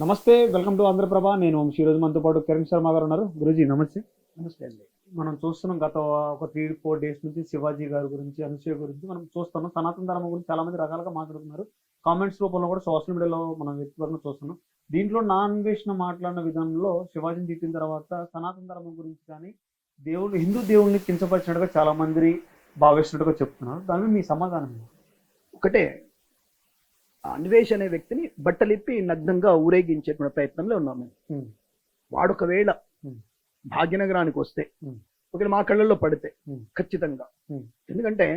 నమస్తే, welcome to Andhraprabha. నేను వంశీ. ఈరోజు మనతో పాటు కిరణ్ శర్మ గారు ఉన్నారు. గురూజీ నమస్తే. నమస్తే అండి. మనం చూస్తున్నాం గత ఒక 3-4 డేస్ నుంచి శివాజీ గారి గురించి, అనసూయ గురించి మనం చూస్తున్నాం. సనాతన ధర్మం గురించి చాలా మంది రకాలుగా మాట్లాడుతున్నారు. కామెంట్స్ రూపంలో కూడా సోషల్ మీడియాలో మనం వ్యక్తిగతంగా చూస్తున్నాం. దీంట్లో నా అన్వేషణ మాట్లాడిన విధానంలో శివాజీని తిట్టిన తర్వాత సనాతన ధర్మం గురించి కానీ దేవుడు హిందూ దేవుడిని కించపరిచినట్టుగా చాలా మంది భావిస్తున్నట్టుగా చెప్తున్నారు. దాని మీ సమాధానం ఏంటి? ఒకటే, అన్వేష్ అనే వ్యక్తిని బట్టలిప్పి నగ్నంగా ఊరేగించేటువంటి ప్రయత్నంలో ఉన్నాం మేము. వాడు ఒకవేళ భాగ్యనగరానికి వస్తే, ఒకవేళ మా కళ్ళల్లో పడితే ఖచ్చితంగా, ఎందుకంటే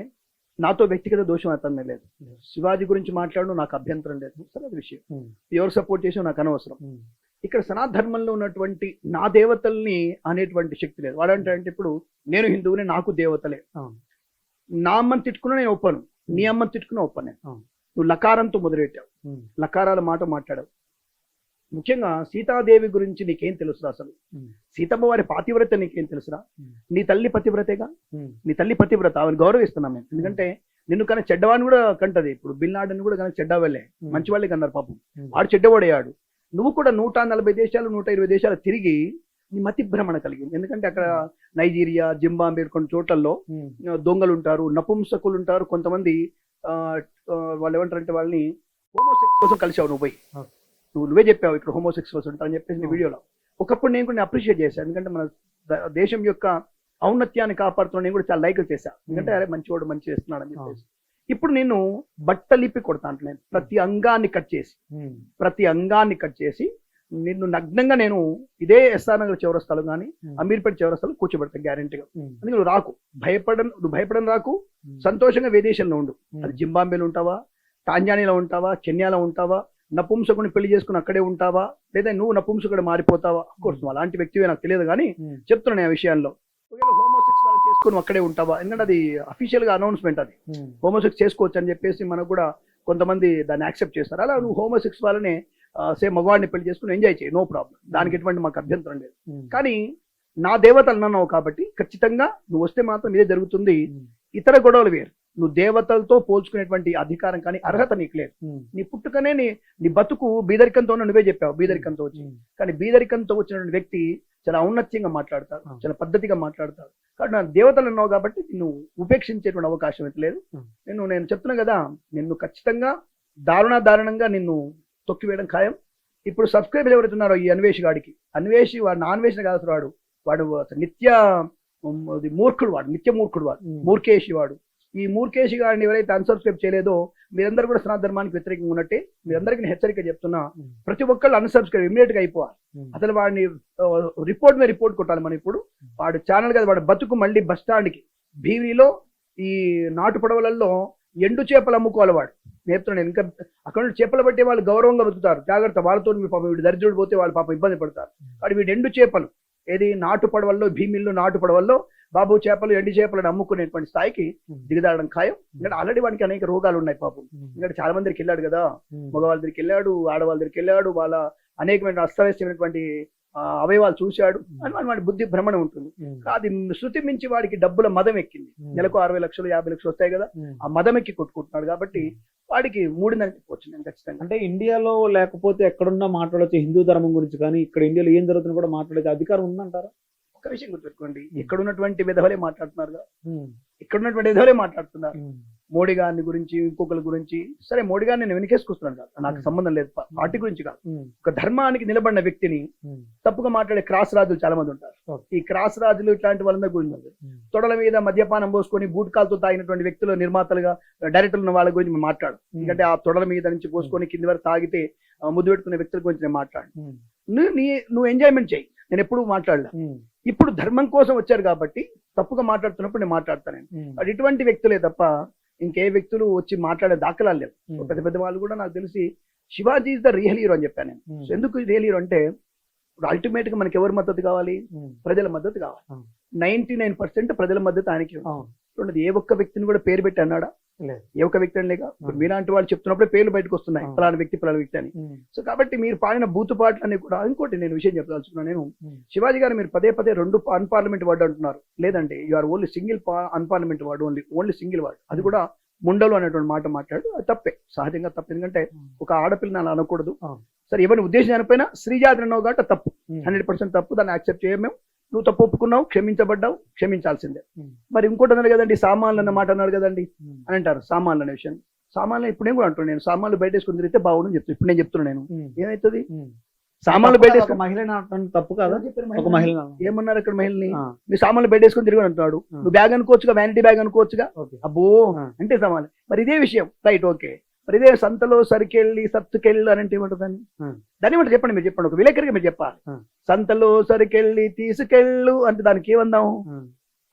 నాతో వ్యక్తిగత దోషం అతనే లేదు. శివాజీ గురించి మాట్లాడడం నాకు అభ్యంతరం లేదు, సరే అది విషయం. ఎవరు సపోర్ట్ చేసినా నాకు అనవసరం. ఇక్కడ సనాతన ధర్మంలో ఉన్నటువంటి నా దేవతల్ని అనేటువంటి శక్తి లేదు. వాడంటే ఇప్పుడు నేను హిందువుని, నాకు దేవతలే. నా అమ్మని తిట్టుకున్నా నేను ఒప్పను, నీ అమ్మని తిట్టుకున్నా ఒప్పనే. నువ్వు లకారంతో మొదలెట్టావు, లకారాల మాట మాట్లాడావు. ముఖ్యంగా సీతాదేవి గురించి నీకేం తెలుసురా? అసలు సీతమ్మ వారి పాతివ్రత నీకేం తెలుసురా? నీ తల్లి పతివ్రతేగా, నీ తల్లి పతివ్రత, ఆమెను గౌరవిస్తున్నాం మేము. ఎందుకంటే నిన్ను కానీ చెడ్డవాడిని కూడా కంటది. ఇప్పుడు బిన్ లాడెన్ కూడా కానీ చెడ్డవాళ్ళే, మంచి వాళ్ళే కన్నారు పాపం. వాడు చెడ్డవాడయ్యాడు. నువ్వు కూడా 140 దేశాలు 120 దేశాలు తిరిగి నీ మతి భ్రమణ కలిగింది. ఎందుకంటే అక్కడ నైజీరియా, జింబాబే కొన్ని చోట్లలో దొంగలు ఉంటారు, నపుంసకులు ఉంటారు. కొంతమంది వాళ్ళు ఏమంటారంటే వాళ్ళని హోమోసెక్స్ కోసం కలిసావు. నువ్వు పోయి నువ్వే చెప్పావు ఇక్కడ హోమోసెక్స్ కోసం ఉంటారని చెప్పేసి నీ వీడియోలో. ఒకప్పుడు నేను కూడా అప్రిషియేట్ చేశాను, ఎందుకంటే మన దేశం యొక్క ఔన్నత్యాన్ని కాపాడుతున్నా నేను కూడా చాలా లైక్లు చేశాను. ఎందుకంటే అరే మంచివాడు మంచి చేస్తున్నాడు అని చెప్పేసి. ఇప్పుడు నేను బట్టలిప్పి కొడతా అంటే, నేను ప్రతి అంగాన్ని కట్ చేసి నిన్ను నగ్నంగా నేను ఇదే ఎస్ఆర్ నగర్ చౌరస్తాలు కానీ అమీర్పేట చౌరస్తాలు కూర్చోబెడతాను గ్యారెంటీగా. అందుకే నువ్వు రాకు, నువ్వు భయపడని రాకు, సంతోషంగా విదేశంలో ఉండు. అది జింబాబేలో ఉంటావా, టాంజానియాలో ఉంటావా, కెన్యాలో ఉంటావా, నపుంసకుని పెళ్లి చేసుకుని అక్కడే ఉంటావా, లేదా నువ్వు నపుంసకుడు మారిపోతావా? కోర్స్ అలాంటి వ్యక్తివే నాకు తెలియదు, కానీ చెప్తున్నాను ఆ విషయాల్లో. ఒకవేళ హోమోసెక్స్ వాళ్ళు చేసుకుని అక్కడే ఉంటావా? ఎందుకంటే అది అఫీషియల్ గా అనౌన్స్మెంట్, అది హోమోసెక్స్ చేసుకోవచ్చు అని చెప్పేసి మనకు కూడా కొంతమంది దాన్ని యాక్సెప్ట్ చేస్తారు. అలా నువ్వు హోమోసెక్స్ వాళ్ళని సేమ్ మగవాడిని పెళ్లి చేసుకుని ఎంజాయ్ చేయి, నో ప్రాబ్లం. దానికి ఎటువంటి మాకు అభ్యంతరం లేదు. కానీ నా దేవతలు అన్నావు కాబట్టి ఖచ్చితంగా నువ్వు వస్తే మాత్రం ఇదే జరుగుతుంది. ఇతర గొడవలు వేరు. నువ్వు దేవతలతో పోల్చుకునేటువంటి అధికారం కానీ అర్హత నీకు లేదు. నీ పుట్టుకనే నీ బతుకు బీదరికంతో, నువ్వే చెప్పావు బీదరికంతో వచ్చి. కానీ బీదరికంతో వచ్చిన వ్యక్తి చాలా ఔన్నత్యంగా మాట్లాడతాడు, చాలా పద్ధతిగా మాట్లాడతాడు. కాబట్టి నా దేవతలు అన్నావు కాబట్టి నువ్వు ఉపేక్షించేటువంటి అవకాశం అయితే లేదు. నేను చెప్తున్నా కదా, నిన్ను ఖచ్చితంగా దారుణంగా నిన్ను తొక్కివేయడం ఖాయం. ఇప్పుడు సబ్స్క్రైబర్ ఎవరైతే ఉన్నారో ఈ అన్వేష్ గాడికి, అన్వేష్ వాడు నా అన్వేషణ కాదు, వాడు నిత్య మూర్ఖుడు, నిత్య మూర్ఖుడు, మూర్ఖేషి వాడు. ఈ మూర్ఖేషి గారిని ఎవరైతే అన్సబ్స్క్రైబ్ చేయలేదో మీరందరూ కూడా సనాతన ధర్మానికి వ్యతిరేకంగా ఉన్నట్టే. మీరందరికీ నేను హెచ్చరిక చెప్తున్నా, ప్రతి ఒక్కళ్ళు అన్సబ్స్క్రైబ్ ఇమీడియట్ గా అయిపోవాలి. అసలు వాడిని రిపోర్ట్ మీద రిపోర్ట్ కొట్టాలి మనం. ఇప్పుడు వాడు ఛానల్ కదా, వాడు బతుకు మళ్ళీ బస్ స్టాండ్కి భీమిలో ఈ నాటు పడవలలో ఎండు చేపలు అమ్ముకోవాలి. వాడు నేర్పుతున్నాడు. ఇంకా అక్కడ చేపలు పట్టే వాళ్ళు గౌరవంగా బతుకుతారు, జాగ్రత్త. వాళ్ళతో మీ పాపం వీడు దరిద్రుడు పోతే వాళ్ళు పాపం ఇబ్బంది పడతారు. వాడు వీడు ఎండు చేపలు ఏది నాటు పడవల్లో, భీమిల్లో నాటు పడవల్లో బాబు చేపలు, ఎండి చేపలను అమ్ముకునేటువంటి స్థాయికి దిగదాడడం ఖాయం. ఎందుకంటే ఆల్రెడీ వానికి అనేక రోగాలు ఉన్నాయి పాపం. ఎందుకంటే చాలా మంది దగ్గరికి వెళ్ళాడు కదా, మగవాళ్ళ దగ్గరికి వెళ్ళాడు, ఆడవాళ్ళ దగ్గరికి వెళ్ళాడు, వాళ్ళ అనేకమైన అస్తవ్యస్తమైనటువంటి అవయవాలు చూశాడు అని వాడి బుద్ధి భ్రమణ ఉంటుంది. అది శృతి మించి వాడికి డబ్బుల మదం ఎక్కింది. నెలకు 60 లక్షలు 50 లక్షలు వస్తాయి కదా, ఆ మదం ఎక్కి కొట్టుకుంటున్నాడు. కాబట్టి వాడికి మూడిందని చెప్పవచ్చు నేను ఖచ్చితంగా. అంటే ఇండియాలో లేకపోతే ఎక్కడున్నా మాట్లాడచ్చు హిందూ ధర్మం గురించి, కానీ ఇక్కడ ఇండియాలో ఏం జరుగుతుందో కూడా మాట్లాడే అధికారం ఉందంటారా? ఒక విషయం గుర్తుపెట్టుకోండి, ఇక్కడ ఉన్నటువంటి విధవలే మాట్లాడుతున్నారు, ఇక్కడ ఉన్నటువంటి విధవలే మాట్లాడుతున్నారు. మోడీ గారిని గురించి, ఇంకొకరి గురించి. సరే, మోడీ గారిని నేను వెనకేసుకొస్తున్నాను కాదు, నాకు సంబంధం లేదు, పార్టీ గురించి కాదు. ఒక ధర్మానికి నిలబడిన వ్యక్తిని తప్పుగా మాట్లాడే క్రాస్ రాజులు చాలా మంది ఉంటారు. ఈ క్రాస్ రాజులు ఇట్లాంటి వాళ్ళందరి గురించి, తొడల మీద మద్యపానం పోసుకొని బూట్కాలతో తాగినటువంటి వ్యక్తులు, నిర్మాతలుగా డైరెక్టర్లు ఉన్న వాళ్ళ గురించి మాట్లాడు. ఎందుకంటే ఆ తొడల మీద నుంచి పోసుకొని కింది వరకు తాగితే ముద్దు పెట్టుకునే వ్యక్తుల గురించి నేను మాట్లాడు. నువ్వు ఎంజాయ్మెంట్ చేయి, నేను ఎప్పుడు మాట్లాడలే. ఇప్పుడు ధర్మం కోసం వచ్చారు కాబట్టి తప్పుగా మాట్లాడుతున్నప్పుడు నేను మాట్లాడతాను. అది ఇటువంటి వ్యక్తులే తప్ప ఇంకే వ్యక్తులు వచ్చి మాట్లాడే దాఖలాలు లేవు. పెద్ద పెద్ద వాళ్ళు కూడా నాకు తెలిసి Shivaji is the real hero అని చెప్పాను నేను. ఎందుకు రియల్ హీరో అంటే, అల్టిమేట్ గా మనకి ఎవరి మద్దతు కావాలి? ప్రజల మద్దతు కావాలి. 99% ప్రజల మద్దతు ఆయనకి. ఏ ఒక్క వ్యక్తిని కూడా పేరు పెట్టి అన్నాడా? ఏ ఒక్క వ్యక్తి అని లేక. మీలాంటి వాళ్ళు చెప్తున్నప్పుడే పేర్లు బయటకు వస్తున్నాయి, ఫలానా వ్యక్తి అని. సో కాబట్టి మీరు పాడిన బూతు పాటలన్నీ కూడా. ఇంకోటి నేను విషయం చెప్పదలుచుకున్నాను. నేను శివాజీ గారు మీరు పదే 2 అన్పార్లమెంట్ వర్డ్ అంటున్నారు. లేదండి, you are only single unparliament word, only single word. అది కూడా ముండలు అనేటువంటి మాట మాట్లాడు, అది తప్పే, సహజంగా తప్పు. ఎందుకంటే ఒక ఆడపిల్లని అలా అనకూడదు. అవును. సరే ఎవరిని ఉద్దేశం చనిపోయినా స్త్రీ జాతి అన్నావు కాబట్టి తప్పు, 100% తప్పు, దాన్ని యాక్సెప్ట్ చేయము మేము. నువ్వు తప్పు ఒప్పుకున్నావు, క్షమించబడ్డావు, క్షమించాల్సిందే. మరి ఇంకోటి అన్నారు కదండి, సామాన్లు అన్న మాట అన్నారు కదండి అని అంటారు. సామాన్లు అనే విషయం, సామాన్లు ఇప్పుడు నేను కూడా అంటున్నాను, నేను సామాన్లు బయట వేసుకుని తిరిగితే బాగుండని చెప్తాను. ఇప్పుడు నేను చెప్తున్నాను, నేను ఏమవుతుంది సామాన్లు బయట ఒక మహిళ తప్పు కాదా? ఒక మహిళ ఏమన్నారు అక్కడ మహిళని, నీ సామాన్లు బయట వేసుకుని తిరిగి అంటున్నాడు. నువ్వు బ్యాగ్ అనుకోవచ్చుగా, వ్యానిటీ బ్యాగ్ అనుకోవచ్చుగా. అబ్బో అంటే సామాన్లు. మరి ఇదే విషయం, రైట్, ఓకే. మరి ఇదే సంతలో సరికెళ్ళి సత్తుకెళ్ళు అని అంటే ఏమంటుంది దాన్ని ఏమంటే చెప్పండి, మీరు చెప్పండి, ఒక విలేకరికి మీరు చెప్పాలి. సంతలో సరికెళ్ళి తీసుకెళ్ళు అంటే దానికి ఏమందాం,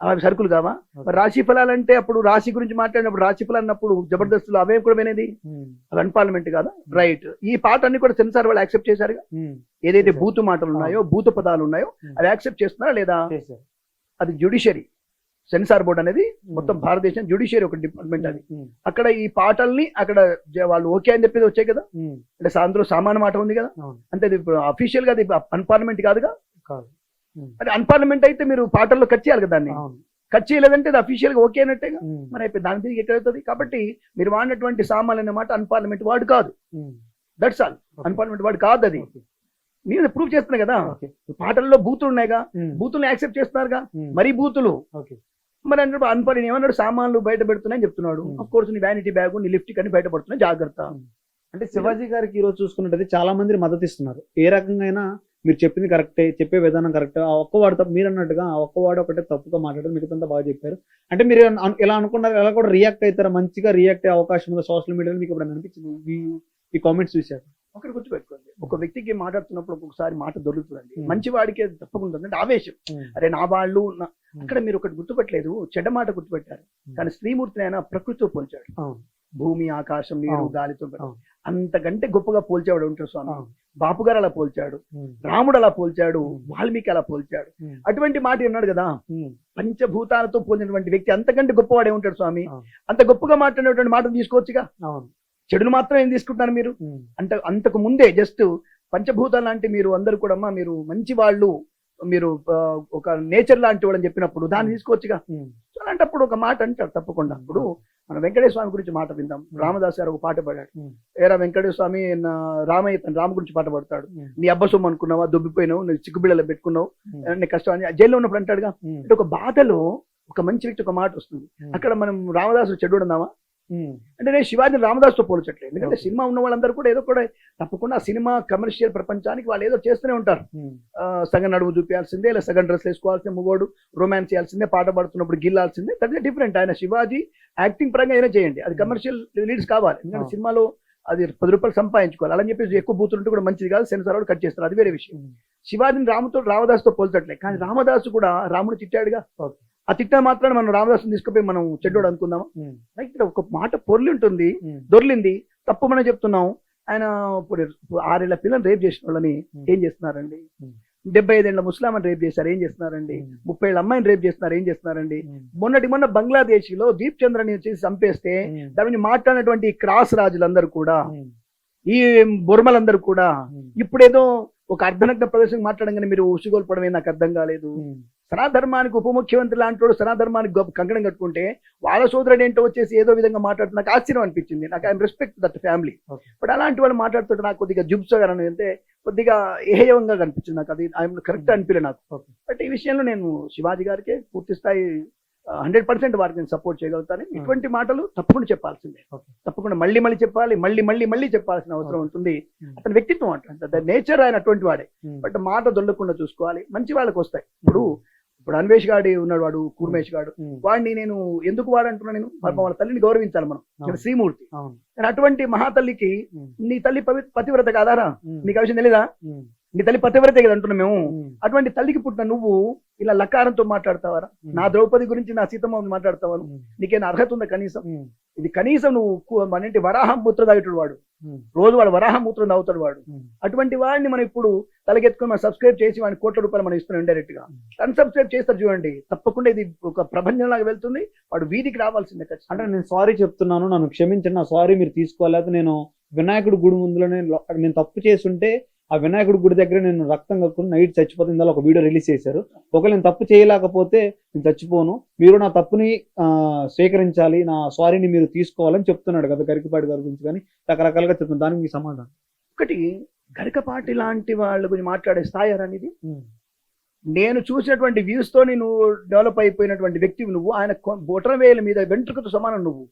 అవి సరుకులు కావా? మరి రాశి ఫలాలు అంటే అప్పుడు రాశి గురించి మాట్లాడినప్పుడు రాశి ఫలాలు అన్నప్పుడు జబర్దస్తులు అవే కూడా వినేది, అవి అన్పార్లమెంట్ కాదా? రైట్. ఈ పాట అన్ని కూడా సెన్సార్ వాళ్ళు యాక్సెప్ట్ చేశారుగా. ఏదైతే బూతు మాటలు ఉన్నాయో, బూతు పదాలు ఉన్నాయో అవి యాక్సెప్ట్ చేస్తున్నారా లేదా? అది జ్యుడిషియరీ, సెన్సార్ బోర్డ్ అనేది మొత్తం భారతదేశం జ్యుడిషియరీ ఒక డిపార్ట్మెంట్. అది అక్కడ ఈ పాటల్ని అక్కడ వాళ్ళు ఓకే అని చెప్పేది వచ్చాయి కదా. అంటే అందులో సామాన్య మాట ఉంది కదా, అంటే అది అఫీషియల్ గా అది అన్పార్లమెంట్ కాదుగా. అంటే అన్పార్లమెంట్ అయితే మీరు పాటల్లో కట్ చేయాలి కదా, దాన్ని కట్ చేయలేదంటే అది అఫీషియల్ గా ఓకే అన్నట్టేగా. మరి అయిపోయి దాని తిరిగి ఎక్కడవుతుంది? కాబట్టి మీరు వాడినటువంటి సామాన్లు అనే మాట అన్పార్లమెంట్ వర్డ్ కాదు, దట్స్ ఆల్. అన్పార్లమెంట్ వర్డ్ కాదు అది. నేను ప్రూవ్ చేస్తున్నా కదా, పాటల్లో బూతులు ఉన్నాయిగా, బూతులు యాక్సెప్ట్ చేస్తున్నారుగా, మరీ బూతులు. మరి అంటే అన్పార్లమెంట్ ఏమన్నాడు, సామాన్లు బయట పెడుతున్నాయని చెప్తున్నాడు. అఫ్ కోర్స్ నీ వ్యానిటీ బ్యాగ్, నీ లిఫ్ట్ అని బయటపడుతున్నాయి, జాగ్రత్త. అంటే శివాజీ గారికి ఈ రోజు చూసుకున్నట్టయితే చాలా మంది మద్దతు ఇస్తున్నారు. ఏ రకంగా మీరు చెప్పింది కరెక్టే, చెప్పే విధానం కరెక్ట్. ఆ ఒక్కవాడు తప్పు, మీరు అన్నట్టుగా ఆ ఒక్కవాడు ఒకటే తప్పుగా మాట్లాడారు, మిగతా బాగా చెప్పారు. అంటే మీరు ఎలా అనుకున్నారు, ఎలా కూడా రియాక్ట్ అవుతారా? మంచిగా రియాక్ట్ అయ్యే అవకాశం ఉంది సోషల్ మీడియాలో, మీకు ఇప్పుడు అనిపించింది ఈ కామెంట్స్ చూశారు? ఒకటి గుర్తుపెట్టుకోండి, ఒక వ్యక్తికి మాట్లాడుతున్నప్పుడు ఒక్కొక్కసారి మాట దొరుకుతుందండి. మంచి వాడికి తప్పకుండా అంటే ఆవేశం, అరే నా వాళ్ళు. అక్కడ మీరు ఒకటి గుర్తుపెట్టలేదు, చెడ్డ మాట గుర్తుపెట్టారు. కానీ శ్రీమూర్తిని ఆయన ప్రకృతితో పోల్చాడు. భూమి, ఆకాశం, నీరు, గాలితో అంతకంటే గొప్పగా పోల్చేవాడు ఉంటాడు స్వామి. బాపు గారు అలా పోల్చాడు, రాముడు అలా పోల్చాడు, వాల్మీకి అలా పోల్చాడు. అటువంటి మాట అన్నాడు కదా, పంచభూతాలతో పోలినటువంటి వ్యక్తి అంతకంటే గొప్పవాడే ఉంటాడు స్వామి. అంత గొప్పగా మాట్లాడినటువంటి మాట తీసుకోవచ్చుగా. చెడును మాత్రం ఏం తీసుకుంటున్నారు మీరు? అంటే అంతకు ముందే జస్ట్ పంచభూతాలు లాంటి మీరు అందరు కూడా మీరు మంచి వాళ్ళు, మీరు ఒక నేచర్ లాంటి వాళ్ళని చెప్పినప్పుడు దాన్ని తీసుకోవచ్చుగా. అలాంటప్పుడు ఒక మాట అంటారు తప్పకుండా. ఇప్పుడు మన వెంకటేశ్వర స్వామి గురించి మాట విందాం. రామదాస్ గారు ఒక పాట పాడాడు, ఏరా వెంకటేశ్వర స్వామి రామయ్య తన రామ గురించి పాట పాడతాడు. నీ అబ్బసొమ్ము అనుకున్నావా, దొబ్బిపోయినావు, నువ్వు చిక్కుబిళ్ళలో పెట్టుకున్నావు, నీ కష్టం అని జైల్లో ఉన్నప్పుడు అంటాడుగా. అంటే ఒక బాధలో ఒక మంచి వ్యక్తి ఒక మాట వస్తుంది. అక్కడ మనం రామదాసు చెడు ఉన్నావా అంటే నేను శివాజీని రామదాస్తో పోల్చట్లేదు. ఎందుకంటే సినిమా ఉన్న వాళ్ళందరూ కూడా ఏదో కూడా తప్పకుండా సినిమా కమర్షియల్ ప్రపంచానికి వాళ్ళు ఏదో చేస్తూనే ఉంటారు. సగం నడుము చూపించాల్సిందే, లేదా సగం డ్రెస్ వేసుకోవాల్సిందే, ముగోడు రొమాన్స్ చేయాల్సిందే, పాట పాడుతున్నప్పుడు గిల్లాల్సిందే, దట్ ఇస్ డిఫరెంట్. ఆయన శివాజీ యాక్టింగ్ పరంగా అయినా చేయండి, అది కమర్షియల్ లీడ్స్ కావాలి. ఎందుకంటే సినిమాలో అది 10 రూపాయలు సంపాదించుకోవాలి. అలా చెప్పేసి ఎక్కువ బూతులుంటే కూడా మంచిది కాదు, సెన్సార్ వాడు కట్ చేస్తారు, అది వేరే విషయం. శివాజీని రామదాస్తో పోల్చట్లేదు. కానీ రామదాసు కూడా రాముడు చిట్టాడుగా. ఆ తిట్టా మాత్రాన్ని మనం రామదాసుని తీసుకుపోయి మనం చెడ్డోడు అనుకుందామా? ఇక్కడ ఒక మాట పొర్లి ఉంటుంది, దొర్లింది, తప్పు మనం చెప్తున్నాం. ఆయన ఇప్పుడు 6 ఏళ్ల పిల్లలు రేప్ చేసిన వాళ్ళని ఏం చేస్తున్నారండి? 75 ఏళ్ల ముస్లామని రేప్ చేశారు, ఏం చేస్తున్నారండి? 30 ఏళ్ల అమ్మాయిని రేప్ చేస్తున్నారు, ఏం చేస్తున్నారండి? మొన్న బంగ్లాదేశ్ లో దీప్ చంద్రని చేసి చంపేస్తే దానిని మాట్లాడినటువంటి క్రాస్ రాజులందరూ కూడా, ఈ బొర్మలందరూ కూడా ఇప్పుడేదో ఒక అర్ధనగ్న ప్రదర్శన మాట్లాడంగానే మీరు ఉసిగోల్పడమే నాకు అర్థం కాలేదు. సనాధర్మానికి ఉప ముఖ్యమంత్రి లాంటి వాడు సనాధర్మానికి కంకణం కట్టుకుంటే వాళ్ళ సోదరుడు ఏంటో వచ్చేసి ఏదో విధంగా మాట్లాడుతూ నాకు ఆశ్చర్యం అనిపించింది. నాకు I respect that family. But అలాంటి వాళ్ళు మాట్లాడుతుంటే నాకు కొద్దిగా జుబ్సగా అంటే కొద్దిగా ఏహయంగా కనిపించింది నాకు. అది ఐఎమ్ కరెక్ట్ అనిపించలే నాకు. బట్ ఈ విషయంలో నేను శివాజీ గారికి పూర్తి స్థాయి 100% వారికి నేను సపోర్ట్ చేయగలుగుతాను. ఇటువంటి మాటలు తప్పకుండా చెప్పాల్సిందే, తప్పకుండా మళ్ళీ చెప్పాలి, మళ్ళీ చెప్పాల్సిన అవసరం ఉంటుంది. అతని వ్యక్తిత్వం అంటే నేచర్ ఆయన అటువంటి వాడే. బట్ మాట దొల్లకుండా చూసుకోవాలి, మంచి వాళ్ళకి వస్తాయి. ఇప్పుడు అన్వేష్ గాడి ఉన్నాడు, వాడు కూర్మేష్ గాడు, వాడిని నేను ఎందుకు వాడంటున్నా, నేను వాళ్ళ తల్లిని గౌరవించాలి మనం, శ్రీమూర్తి. అటువంటి మహాతల్లికి నీ తల్లి పతివ్రత కాదారా? నీకు ఆ విషయం తెలీదా? నీ తల్లి పతివ్రతే కదా అంటున్నా మేము. అటువంటి తల్లికి పుట్టిన నువ్వు ఇలా లకారంతో మాట్లాడతావారా? నా ద్రౌపది గురించి, నా సీతమ్మ మాట్లాడతావా? నీకేనా అర్హత ఉందా కనీసం? ఇది కనీసం నువ్వు మనంటే వరాహం మూత్ర తాగేటాడు వాడు, రోజు వాడు వరాహం మూత్రం తాగుతాడు వాడు. అటువంటి వాడిని మనం ఇప్పుడు తలకెత్తుకొని మనం సబ్స్క్రైబ్ చేసి వాడిని ₹1,00,00,000 మనం ఇస్తున్నాం ఇండైరెక్ట్ గా. అన్సబ్స్క్రైబ్ చేస్తారు చూడండి, తప్పకుండా ఇది ఒక ప్రపంచంలాగా వెళ్తుంది. వాడు వీధికి రావాల్సిందే. అంటే నేను సారీ చెప్తున్నాను, నన్ను క్షమించండి, నా సారీ మీరు తీసుకోలేదు. నేను వినాయకుడు గుడి ముందులోనే నేను తప్పు చేస్తుంటే ఆ వినాయకుడి గుడి దగ్గర నేను రక్తం కక్కుని నైట్ చచ్చిపోతుంది ఒక వీడియో రిలీజ్ చేశారు. ఒకవేళ నేను తప్పు చేయలేకపోతే నేను చచ్చిపోను, మీరు నా తప్పుని స్వీకరించాలి, నా సారీని మీరు తీసుకోవాలని చెప్తున్నాడు కదా గరికపాటి గారి గురించి. కానీ రకరకాలుగా చెప్తున్నాను, దానికి మీ సమాధానం? ఒకటి, గరికపాటి లాంటి వాళ్ళ గురించి మాట్లాడే స్థాయి అనేది, నేను చూసినటువంటి వ్యూస్ తోని నువ్వు డెవలప్ అయిపోయినటువంటి వ్యక్తివి నువ్వు. ఆయన బొటనవేలు మీద వెంట్రుకతో సమానం నువ్వు.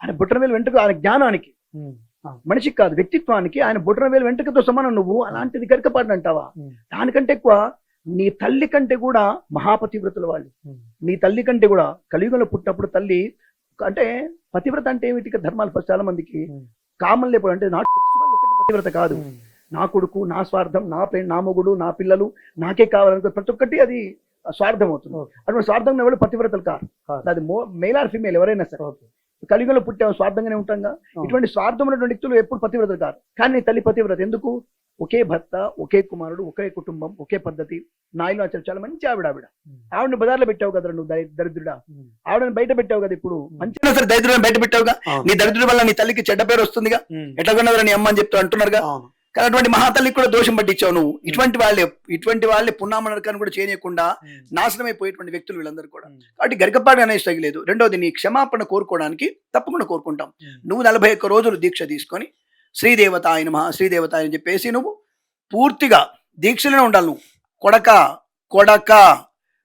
ఆయన బొటనవేలు వెంట్రుక ఆయన జ్ఞానానికి, మనిషికి కాదు వ్యక్తిత్వానికి ఆయన బొటనవేలు వెంట్రుకతో సమానం నువ్వు. అలాంటిది గరికపాటి అంటావా? దానికంటే ఎక్కువ నీ తల్లి కంటే కూడా మహాపతివ్రతుల వాళ్ళు. నీ తల్లి కంటే కూడా కలియుగంలో పుట్టినప్పుడు తల్లి అంటే పతివ్రత అంటే ఏమిటి? ధర్మాలు ఫస్ట్ చాలా మందికి కామన్ లేకపోవడం అంటే నాట్ సెక్సువల్ ఒకటి పతివ్రత కాదు. నా కొడుకు, నా స్వార్థం, నా మొగుడు, నా పిల్లలు నాకే కావాలనుకో ప్రతి ఒక్కటి అది స్వార్థం అవుతుంది. అటువంటి స్వార్థం ఎవరు పతివ్రతలు కాదు. అది మేల్ ఆర్ ఫీమేల్ ఎవరైనా సరే. కలియుగంలో పుట్టే స్వార్థంగానే ఉంటాంగా. ఇటువంటి స్వార్థం ఉన్నటువంటి వ్యక్తులు ఎప్పుడు పతివ్రతలు కాదు. కానీ నీ తల్లి పతివ్రత ఎందుకు? ఒకే భర్త, ఒకే కుమారుడు, ఒకే కుటుంబం, ఒకే పద్ధతి. నా ఇల్లు చాలా మంచి ఆవిడని బజార్లో పెట్టావు కదా నువ్వు దరిద్రుడా. ఆవిడని బయట పెట్టావు కదా. ఇప్పుడు మంచిగా సరే దరిద్రుని బయట పెట్టావుగా. నీ దరిద్రుడి వల్ల నీ తల్లికి చెడ్డ పేరు వస్తుందిగా. ఎట్లా కొన్నవరా నీ అమ్మ అని చెప్తూ అంటున్నారుగా. కానీ అటువంటి మహాతల్లికి కూడా దోషం పట్టించావు నువ్వు. ఇటువంటి వాళ్ళే పున్నామ నరకాన్ని కూడా చేయకుండా నాశనం అయిపోయేటువంటి వ్యక్తులు వీళ్ళందరూ కూడా. కాబట్టి గరికపాటి అనేది తగిలేదు. రెండవది, నీ క్షమాపణ కోరుకోవడానికి తప్పకుండా కోరుకుంటాం. నువ్వు 41 రోజులు దీక్ష తీసుకొని శ్రీదేవత ఆయన చెప్పేసి నువ్వు పూర్తిగా దీక్షలోనే ఉండాలి. నువ్వు కొడక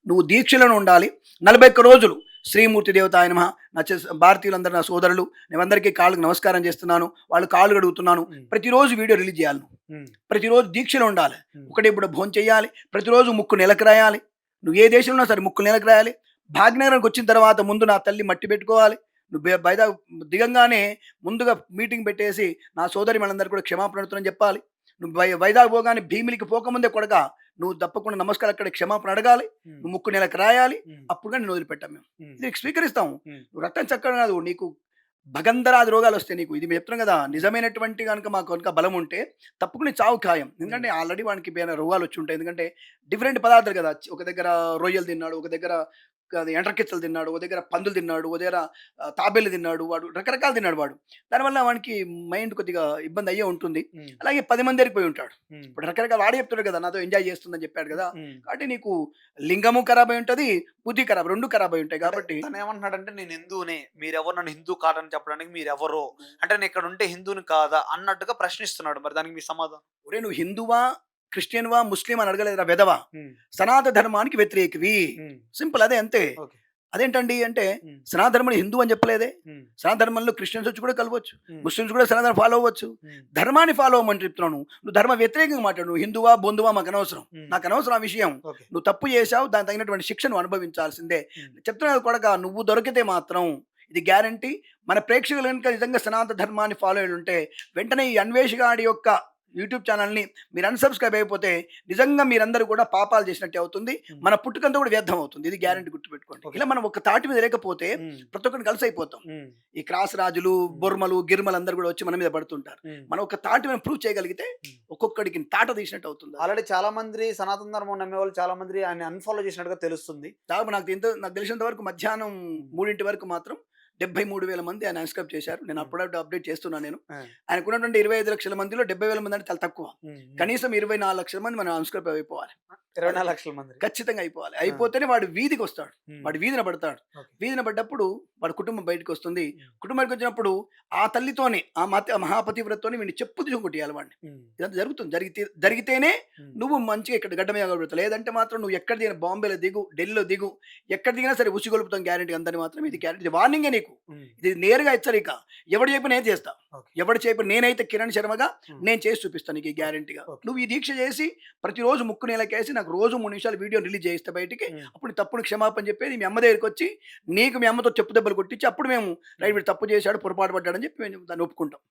నువ్వు దీక్షలోనే ఉండాలి. 41 రోజులు శ్రీమూర్తి దేవత ఆయన నా భారతీయులందరూ నా సోదరులు, నేనందరికీ కాళ్ళకు నమస్కారం చేస్తున్నాను, వాళ్ళు కాళ్ళు గడుగుతున్నాను. ప్రతిరోజు వీడియో రిలీజ్ చేయాలి. నువ్వు ప్రతిరోజు దీక్షలో ఉండాలి. ఒకటి ఇప్పుడు భోజనం చేయాలి, ప్రతిరోజు ముక్కు నెలకు రాయాలి. నువ్వు ఏ దేశంలో ఉన్నా సరే ముక్కు నెలకు రాయాలి. భాగ్యనగరానికి వచ్చిన తర్వాత ముందు నా తల్లి మట్టి పెట్టుకోవాలి. నువ్వు బయట దిగంగానే ముందుగా మీటింగ్ పెట్టేసి నా సోదరి మనందరూ కూడా క్షమాపణ అడుగుతానని చెప్పాలి. నువ్వు వైజాగ్ పోగానే భీమిలికి పోకముందే కొడక నువ్వు తప్పకుండా నమస్కారం అక్కడ క్షమాపణ అడగాలి. నువ్వు ముక్కు నెలకు రాయాలి. అప్పుడు కానీ నేను వదిలిపెట్టాం. మేము ఇది స్వీకరిస్తాము. నువ్వు రక్తం చక్కగా కాదు, నీకు భగంధరాది రోగాలు వస్తాయి నీకు. ఇది మేము చెప్తున్నాం కదా, నిజమైనటువంటి కనుక బలం ఉంటే తప్పకుండా చావు ఖాయం. ఎందుకంటే ఆల్రెడీ వానికి రోగాలు వచ్చి ఉంటాయి. ఎందుకంటే డిఫరెంట్ పదార్థాలు కదా. ఒక దగ్గర రొయ్యలు తిన్నాడు, ఒక దగ్గర ఎండ్రకిచ్చలు తిన్నాడు, ఒక దగ్గర పందులు తిన్నాడు, ఒక దగ్గర తాబేలు తిన్నాడు, వాడు రకరకాలు తిన్నాడు. వాడు దానివల్ల వానికి మైండ్ కొద్దిగా ఇబ్బంది అయ్యే ఉంటుంది. అలాగే 10 మంది ఎరిగిపోయి ఉంటాడు. ఇప్పుడు రకరకాల వాడే చెప్తాడు కదా, నాతో ఎంజాయ్ చేస్తుందని చెప్పాడు కదా. కాబట్టి నీకు లింగము ఖరాబ్ అయి ఉంటుంది, బుద్ధి ఖరాబ్, రెండు ఖరాబ్ అయి ఉంటాయి. కాబట్టి తను ఏమంటున్నాడంటే, నేను హిందువునే, మీరెవరు నన్ను హిందూ కాదని చెప్పడానికి మీరెవరు, అంటే నేను ఇక్కడ ఉంటే హిందువుని కాదా అన్నట్టుగా ప్రశ్నిస్తున్నాడు. మరి దానికి మీ సమాధానం? ఒరే, నువ్వు హిందువా, క్రిస్టియన్వా, ముస్లిం అని అడగలేదురా వెధవా. సనాతన ధర్మానికి వ్యతిరేకివి, సింపుల్, అదే అంతే. అదేంటండి అంటే సనాతన ధర్మం హిందూ అని చెప్పలేదే. సనాతన ధర్మంలో క్రిస్టియన్స్ వచ్చి కూడా కలవచ్చు, ముస్లిమ్స్ కూడా సనాతన ఫాలో అవ్వచ్చు. ధర్మాన్ని ఫాలో అవ్వమని చెప్తున్నాను. నువ్వు ధర్మ వ్యతిరేకంగా మాట్లాడు. నువ్వు హిందువా బొందువా మాకు అనవసరం, నాకు అనవసరం ఆ విషయం. నువ్వు తప్పు చేశావు, దానికి తగినటువంటి శిక్షను అనుభవించాల్సిందే. చెప్తున్నావు కొడక, నువ్వు దొరికితే మాత్రం ఇది గ్యారంటీ. మన ప్రేక్షకులు కనుక నిజంగా సనాతన ధర్మాన్ని ఫాలో అయ్యి ఉంటే వెంటనే ఈ అన్వేషగాడి యొక్క యూట్యూబ్ ఛానల్ని మీరు అన్సబ్స్క్రైబ్ అయిపోతే నిజంగా మీరందరూ కూడా పాపాలు చేసినట్టే అవుతుంది, మన పుట్టుకంతా కూడా వ్యర్థం అవుతుంది. ఇది గ్యారంటీ గుర్తుపెట్టుకోండి. ఇలా మనం ఒక తాటి మీద లేకపోతే ప్రతి ఒక్కరిని కలిసి అయిపోతాం. ఈ క్రాస్ రాజులు, బొర్మలు, గిర్మలు అందరూ కూడా వచ్చి మన మీద పడుతుంటారు. మనం ఒక తాటి మీద ప్రూవ్ చేయగలిగితే ఒక్కొక్కడికి తాట తీసినట్టు అవుతుంది. ఆల్రెడీ చాలా మంది సనాతన ధర్మం నమ్మే వాళ్ళు చాలా మంది ఆయన అన్ఫాలో చేసినట్టుగా తెలుస్తుంది. నాకు తెలిసినంత వరకు మధ్యాహ్నం 3 వరకు మాత్రం 73,000 మంది ఆయన అన్స్క్రైబ్ చేశారు. నేను అప్పుడప్పుడు అప్డేట్ చేస్తున్నాను. నేను ఆయనకున్నటువంటి 25 లక్షల మందిలో 70,000 మంది అంటే చాలా తక్కువ. కనీసం 24 లక్షల మంది మనం అన్స్క్రైబ్ అయిపోవాలి. 24 లక్షల మంది ఖచ్చితంగా అయిపోవాలి. అయిపోతేనే వాడు వీధికి వస్తాడు, వాడు వీధిన పడతాడు. వీధిన పడ్డప్పుడు వాడు కుటుంబం బయటకు వస్తుంది. కుటుంబానికి వచ్చినప్పుడు ఆ తల్లితోనే, ఆ మహాపతివ్రతతోనే వీడిని చెప్పు తీసుకొట్టియాలి వాడిని. ఇదంతా జరుగుతుంది. జరిగితేనే నువ్వు మంచిగా ఇక్కడ గడ్డ మీద కలుగుతావు. లేదంటే మాత్రం నువ్వు ఎక్కడ దిగిన, బాంబేలో దిగు, ఢిల్లీలో దిగు, ఎక్కడ దిగినా సరే ఉసిగొలుపుతాం గ్యారెంటీ. అందరినీ మాత్రం ఇది గ్యారెంటీ, ఇది వార్నింగే నీకు. ఇది నేరుగా హెచ్చరిక. ఎవడు చెప్పి నేను చేస్తా, ఎవడు చెప్పి నేనైతే కిరణ్ శర్మగా నేను చేసి చూపిస్తాను నీకు గ్యారెంటీగా. నువ్వు ఈ దీక్ష చేసి ప్రతిరోజు ముక్కు నెలకేసి నాకు రోజు 3 నిమిషాలు వీడియో రిలీజ్ చేస్తే బయటికి, అప్పుడు తప్పుడు క్షమాపణ చెప్పేది మీ అమ్మ దగ్గరికి వచ్చి నీకు మీ అమ్మతో చెప్పు దెబ్బలు కొట్టించి అప్పుడు మేము రైట్ తప్పు చేశాడు, పొరపాటు పడ్డాడని చెప్పి మేము దాన్ని ఒప్పుకుంటాం.